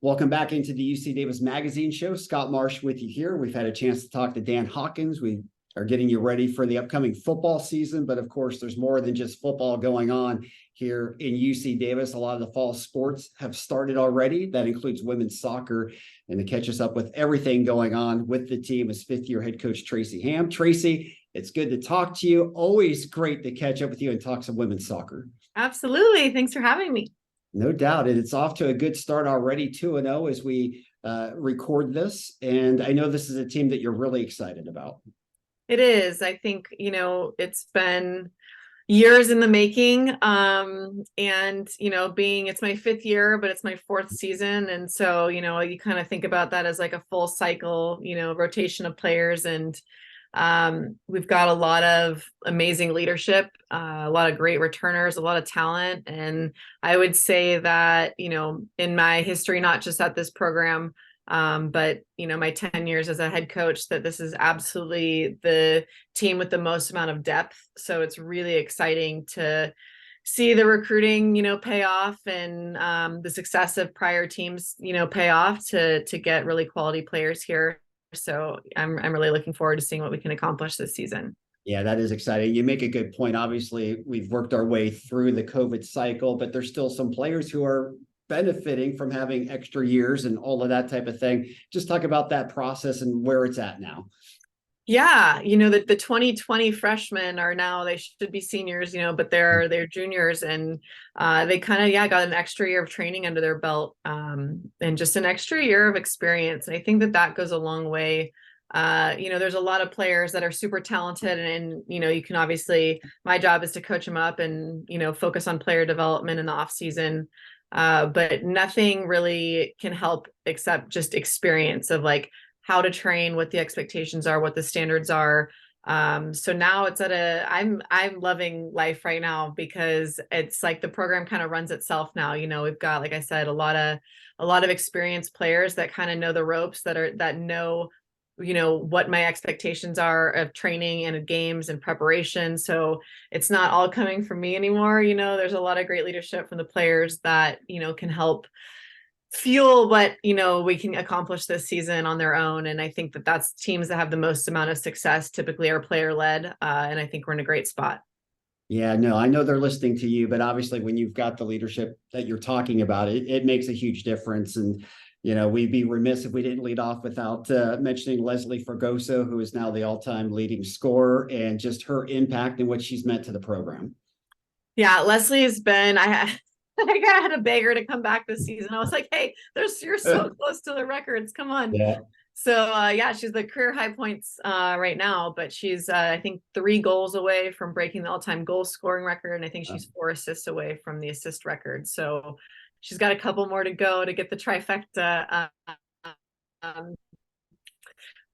Welcome back into the UC Davis Magazine show. Scott Marsh with you here. We've had a chance to talk to Dan Hawkins. We are getting you ready for the upcoming football season, but of course, there's more than just football going on here in UC Davis. A lot of the fall sports have started already. That includes women's soccer. And to catch us up with everything going on with the team is fifth-year head coach Tracy Hamm. Tracy, it's good to talk to you. Always great to catch up with you and talk some women's soccer. Absolutely. Thanks for having me. No doubt. And it's off to a good start already, 2-0 as we record this. And I know this is a team that you're really excited about. It is. I think, it's been years in the making. And, it's my fifth year, but it's my fourth season. And so, you kind of think about that as like a full cycle, rotation of players. And we've got a lot of amazing leadership, a lot of great returners, a lot of talent. And I would say that, in my history, not just at this program, but, my 10 years as a head coach, that this is absolutely the team with the most amount of depth. So it's really exciting to see the recruiting, pay off and the success of prior teams, pay off to get really quality players here. So I'm really looking forward to seeing what we can accomplish this season. Yeah, that is exciting. You make a good point. Obviously, we've worked our way through the COVID cycle, but there's still some players who are benefiting from having extra years and all of that type of thing. Just talk about that process and where it's at now. Yeah, the 2020 freshmen are now, they should be seniors, but they're juniors, and they kind of got an extra year of training under their belt, and just an extra year of experience. And I think that goes a long way. There's a lot of players that are super talented, and you can obviously, my job is to coach them up and focus on player development in the off season. But nothing really can help except just experience of like how to train, what the expectations are, what the standards are. So now it's I'm loving life right now, because it's like the program kind of runs itself now. We've got, like I said, a lot of experienced players that kind of know the ropes, that know, what my expectations are of training and of games and preparation. So it's not all coming from me anymore. There's a lot of great leadership from the players that, can help fuel what we can accomplish this season on their own. And I think that's teams that have the most amount of success typically are player led, and I think we're in a great spot. Yeah, no, I know they're listening to you, but obviously when you've got the leadership that you're talking about, it makes a huge difference. And we'd be remiss if we didn't lead off without mentioning Leslie Fergoso, who is now the all-time leading scorer, and just her impact and what she's meant to the program. Yeah, Leslie has been, I had to beg her to come back this season. I was like, hey, you're so close to the records. Come on. Yeah. So, she's the career high points right now, but she's, I think, 3 goals away from breaking the all-time goal scoring record. And I think she's 4 assists away from the assist record. So she's got a couple more to go to get the trifecta.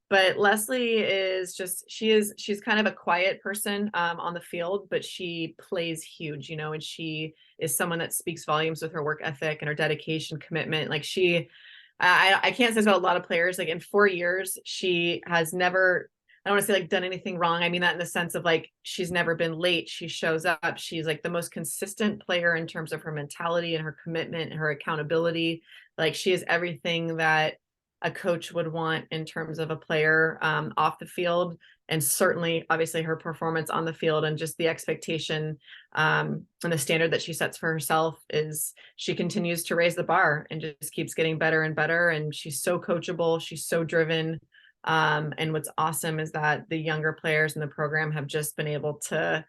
But Leslie is just, she's kind of a quiet person on the field, but she plays huge, and she is someone that speaks volumes with her work ethic and her dedication, commitment. Like I can't say this about a lot of players. Like in 4 years, she has never, I don't want to say like done anything wrong. I mean that in the sense of like, she's never been late. She shows up. She's like the most consistent player in terms of her mentality and her commitment and her accountability. Like she is everything that a coach would want in terms of a player off the field, and certainly obviously her performance on the field, and just the expectation and the standard that she sets for herself is she continues to raise the bar and just keeps getting better and better. And she's so coachable. She's so driven. And what's awesome is that the younger players in the program have just been able to,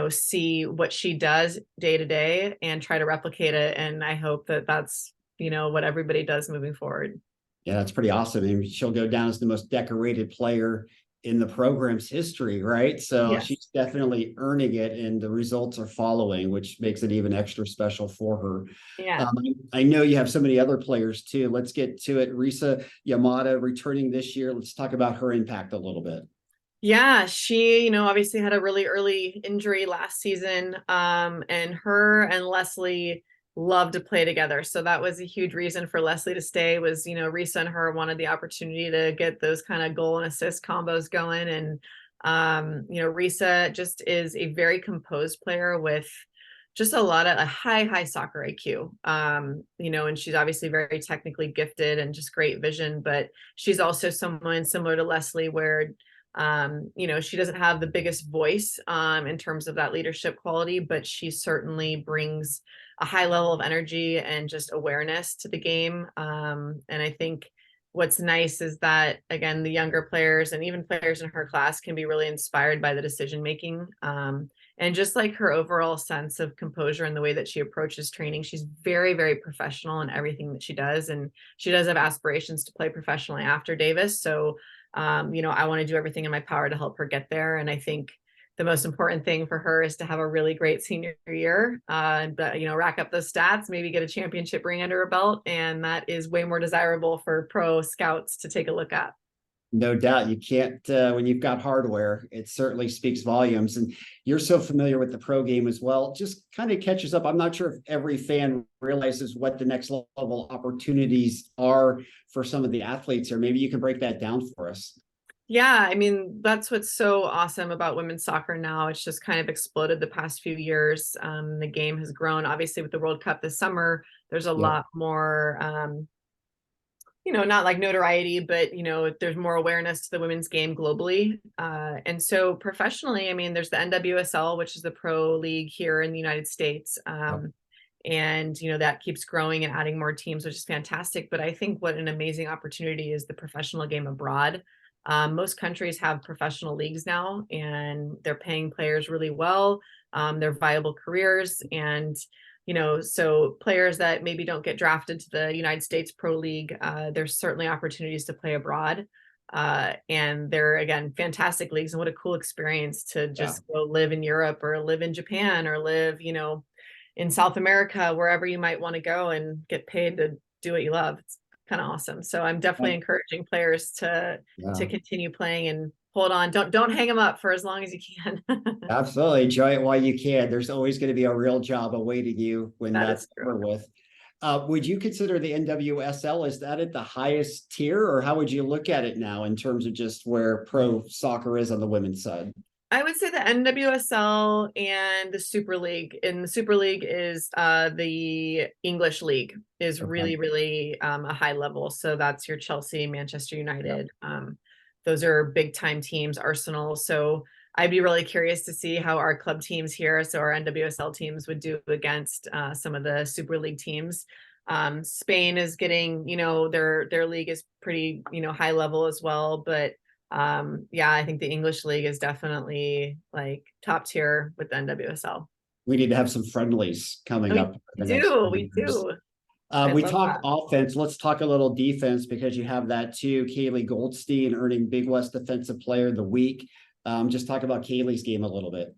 see what she does day to day and try to replicate it. And I hope that that's, what everybody does moving forward. Yeah, that's pretty awesome. I mean, she'll go down as the most decorated player in the program's history, right? So Yes. She's definitely earning it, and the results are following, which makes it even extra special for her. Yeah. I know you have so many other players too. Let's get to it. Risa Yamada returning this year. Let's talk about her impact a little bit. Yeah, she, obviously had a really early injury last season. And her and Leslie love to play together. So that was a huge reason for Leslie to stay, was, Risa and her wanted the opportunity to get those kind of goal and assist combos going. And, Risa just is a very composed player with just a lot of a high soccer IQ. And she's obviously very technically gifted and just great vision, but she's also someone similar to Leslie where she doesn't have the biggest voice in terms of that leadership quality, but she certainly brings a high level of energy and just awareness to the game. And I think what's nice is that, again, the younger players and even players in her class can be really inspired by the decision making. And just like her overall sense of composure and the way that she approaches training, she's very, very professional in everything that she does. And she does have aspirations to play professionally after Davis. So, I want to do everything in my power to help her get there. And I think the most important thing for her is to have a really great senior year, but rack up those stats, maybe get a championship ring under her belt. And that is way more desirable for pro scouts to take a look at. No doubt. You can't, when you've got hardware, it certainly speaks volumes. And you're so familiar with the pro game as well. Just kind of catches up. I'm not sure if every fan realizes what the next level opportunities are for some of the athletes, or maybe you can break that down for us. Yeah, I mean, that's what's so awesome about women's soccer now. It's just kind of exploded the past few years. The game has grown. Obviously, with the World Cup this summer, there's a lot more not like notoriety, but there's more awareness to the women's game globally. And so professionally, I mean, there's the NWSL, which is the pro league here in the United States. And that keeps growing and adding more teams, which is fantastic. But I think what an amazing opportunity is the professional game abroad. Most countries have professional leagues now, and they're paying players really well. They're viable careers, and so players that maybe don't get drafted to the United States Pro League, there's certainly opportunities to play abroad. And they're, again, fantastic leagues. And what a cool experience to just go live in Europe or live in Japan or live, in South America, wherever you might want to go and get paid to do what you love. It's kind of awesome. So I'm definitely encouraging players to continue playing and hold on. Don't hang them up for as long as you can. Absolutely. Enjoy it while you can. There's always going to be a real job awaiting you when that's over with. Would you consider the NWSL, is that at the highest tier, or how would you look at it now in terms of just where pro soccer is on the women's side? I would say the NWSL and the Super League. And the Super League is the English League is really, really a high level. So that's your Chelsea, Manchester United. Those are big time teams, Arsenal. So I'd be really curious to see how our club teams here, so our NWSL teams, would do against some of the Super League teams. Spain is getting, their league is pretty, high level as well. But I think the English League is definitely like top tier with the NWSL. We need to have some friendlies coming up. We do. We talked offense. Let's talk a little defense, because you have that too. Kaylee Goldstein earning Big West Defensive Player of the Week. Just talk about Kaylee's game a little bit.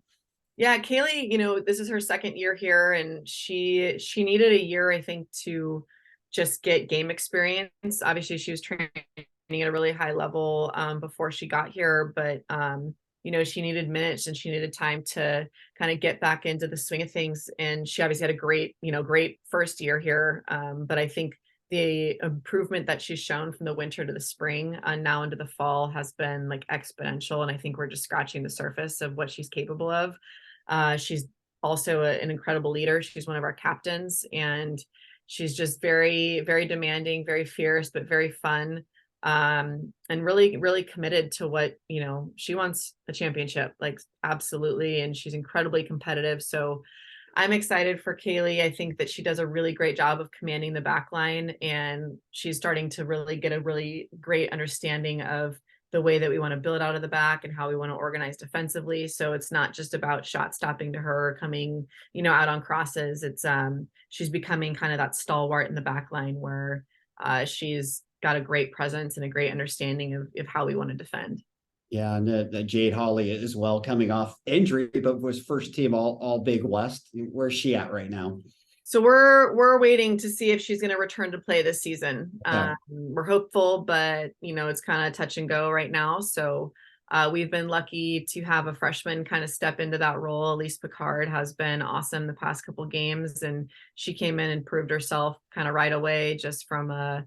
Yeah, Kaylee, this is her second year here, and she needed a year, I think, to just get game experience. Obviously, she was training at a really high level before she got here, but she needed minutes and she needed time to kind of get back into the swing of things. And she obviously had a great first year here. But I think the improvement that she's shown from the winter to the spring and now into the fall has been like exponential. And I think we're just scratching the surface of what she's capable of. She's also an incredible leader. She's one of our captains, and she's just very, very demanding, very fierce, but very fun. And really, really committed to what, she wants a championship, like absolutely. And she's incredibly competitive. So I'm excited for Kaylee. I think that she does a really great job of commanding the back line, and she's starting to really get a really great understanding of the way that we want to build out of the back and how we want to organize defensively. So it's not just about shot stopping to her coming, out on crosses. It's she's becoming kind of that stalwart in the back line where she's got a great presence and a great understanding of how we want to defend. Yeah, and Jade Hawley as well, coming off injury, but was first team all Big West. Where's she at right now? So we're waiting to see if she's going to return to play this season. Okay. We're hopeful, but it's kind of touch and go right now. So we've been lucky to have a freshman kind of step into that role. Elise Picard has been awesome the past couple games, and she came in and proved herself kind of right away, just from a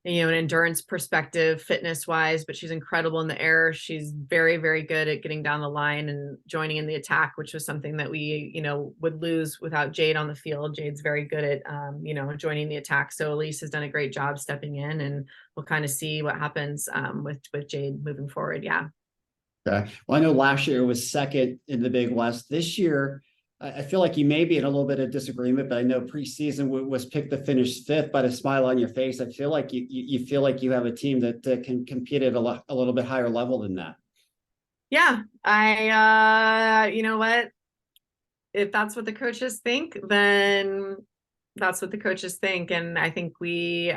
an endurance perspective, fitness wise, but she's incredible in the air. She's very, very good at getting down the line and joining in the attack, which was something that we, would lose without Jade on the field. Jade's very good at, joining the attack. So Elise has done a great job stepping in, and we'll kind of see what happens with Jade moving forward. Yeah. Okay. Well, I know last year it was second in the Big West. This year, I feel like you may be in a little bit of disagreement, but I know preseason was picked to finish fifth. By a smile on your face, I feel like you feel like you have a team that can compete at a little bit higher level than that. Yeah, you know what? If that's what the coaches think, then that's what the coaches think. And I think we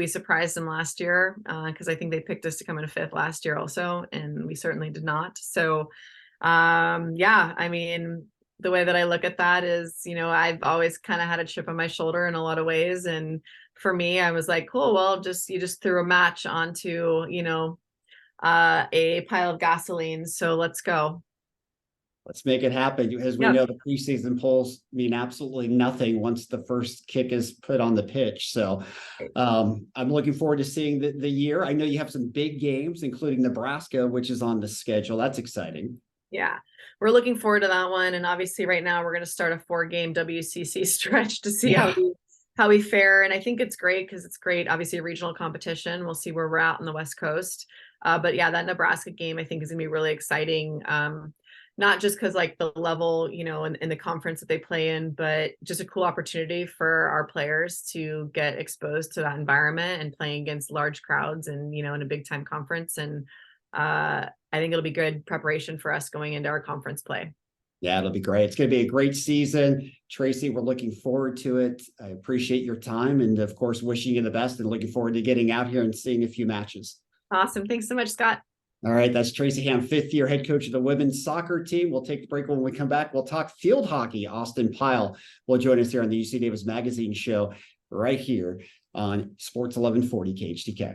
surprised them last year because I think they picked us to come in fifth last year also, and we certainly did not. So, yeah, I mean, the way that I look at that is, I've always kind of had a chip on my shoulder in a lot of ways. And for me, I was like, cool, well, you just threw a match onto, a pile of gasoline. So let's go. Let's make it happen. As we Yeah. know, the preseason polls mean absolutely nothing once the first kick is put on the pitch. So I'm looking forward to seeing the year. I know you have some big games, including Nebraska, which is on the schedule. That's exciting. Yeah, we're looking forward to that one. And obviously right now we're going to start a 4-game WCC stretch to see how we fare. And I think it's great because it's great, obviously a regional competition. We'll see where we're at on the West Coast. But yeah, that Nebraska game I think is gonna be really exciting. Not just because like the level, in the conference that they play in, but just a cool opportunity for our players to get exposed to that environment and playing against large crowds and, in a big time conference. And I think it'll be good preparation for us going into our conference play. Yeah, it'll be great. It's going to be a great season. Tracy, we're looking forward to it. I appreciate your time and, of course, wishing you the best and looking forward to getting out here and seeing a few matches. Awesome. Thanks so much, Scott. All right, that's Tracy Hamm, fifth-year head coach of the women's soccer team. We'll take the break. When we come back, we'll talk field hockey. Austin Pyle will join us here on the UC Davis Magazine show right here on Sports 1140 KHTK.